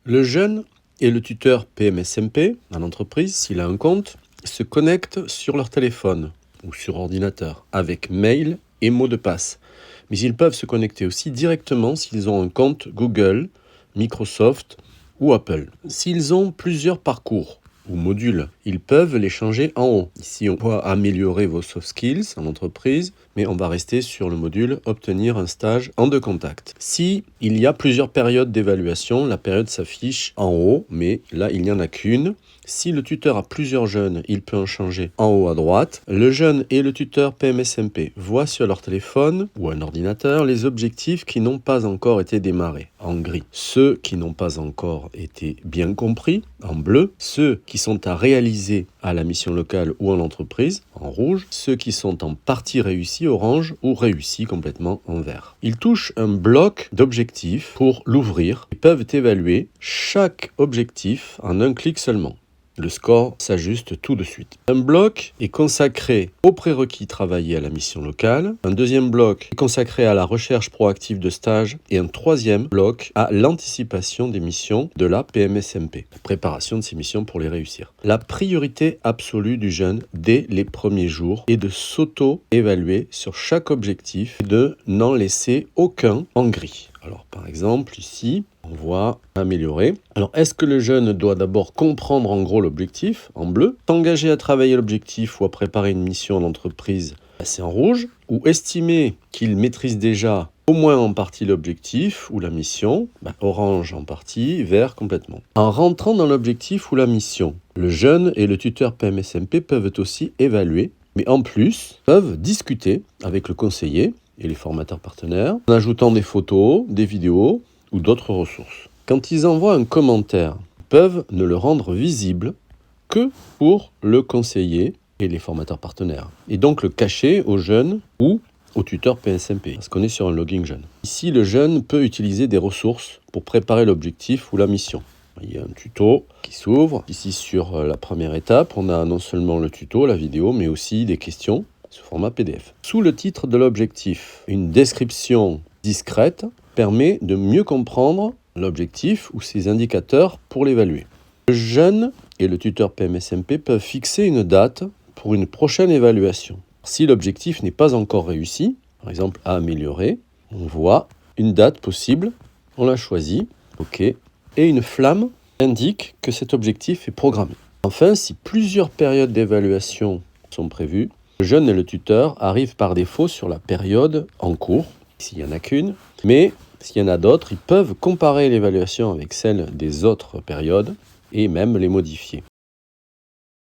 Le jeune et le tuteur PMSMP dans l'entreprise, s'il a un compte, se connectent sur leur téléphone ou sur ordinateur avec mail et mot de passe. Mais ils peuvent se connecter aussi directement s'ils ont un compte Google, Microsoft ou Apple. S'ils ont plusieurs parcours ou modules, ils peuvent les changer en haut. Ici, on peut améliorer vos soft skills en entreprise, mais on va rester sur le module obtenir un stage en 2 contacts. Si il y a plusieurs périodes d'évaluation, la période s'affiche en haut, mais là, il n'y en a qu'une. Si le tuteur a plusieurs jeunes, il peut en changer en haut à droite. Le jeune et le tuteur PMSMP voient sur leur téléphone ou un ordinateur les objectifs qui n'ont pas encore été démarrés, en gris. Ceux qui n'ont pas encore été bien compris, en bleu. Ceux qui sont à réaliser à la mission locale ou en entreprise, en rouge. Ceux qui sont en partie réussis, orange, ou réussis complètement en vert. Ils touchent un bloc d'objectifs pour l'ouvrir et peuvent évaluer chaque objectif en un clic seulement. Le score s'ajuste tout de suite. Un bloc est consacré aux prérequis travaillés à la mission locale. Un deuxième bloc est consacré à la recherche proactive de stage. Et un troisième bloc à l'anticipation des missions de la PMSMP. La préparation de ces missions pour les réussir. La priorité absolue du jeune dès les premiers jours est de s'auto-évaluer sur chaque objectif et de n'en laisser aucun en gris. Alors par exemple ici, on voit améliorer. Alors est-ce que le jeune doit d'abord comprendre en gros l'objectif, en bleu, s'engager à travailler l'objectif ou à préparer une mission en entreprise, c'est en rouge, ou estimer qu'il maîtrise déjà au moins en partie l'objectif ou la mission, orange en partie, vert complètement. En rentrant dans l'objectif ou la mission, le jeune et le tuteur PMSMP peuvent aussi évaluer, mais en plus peuvent discuter avec le conseiller et les formateurs partenaires, en ajoutant des photos, des vidéos ou d'autres ressources. Quand ils envoient un commentaire, ils peuvent ne le rendre visible que pour le conseiller et les formateurs partenaires, et donc le cacher aux jeunes ou au tuteur PMSMP, parce qu'on est sur un logging jeune. Ici, le jeune peut utiliser des ressources pour préparer l'objectif ou la mission. Il y a un tuto qui s'ouvre. Ici, sur la première étape, on a non seulement le tuto, la vidéo, mais aussi des questions sous format PDF. Sous le titre de l'objectif, une description discrète permet de mieux comprendre l'objectif ou ses indicateurs pour l'évaluer. Le jeune et le tuteur PMSMP peuvent fixer une date pour une prochaine évaluation. Si l'objectif n'est pas encore réussi, par exemple à améliorer, on voit une date possible, on la choisit, OK, et une flamme indique que cet objectif est programmé. Enfin, si plusieurs périodes d'évaluation sont prévues, le jeune et le tuteur arrivent par défaut sur la période en cours, s'il n'y en a qu'une, mais s'il y en a d'autres, ils peuvent comparer l'évaluation avec celle des autres périodes et même les modifier.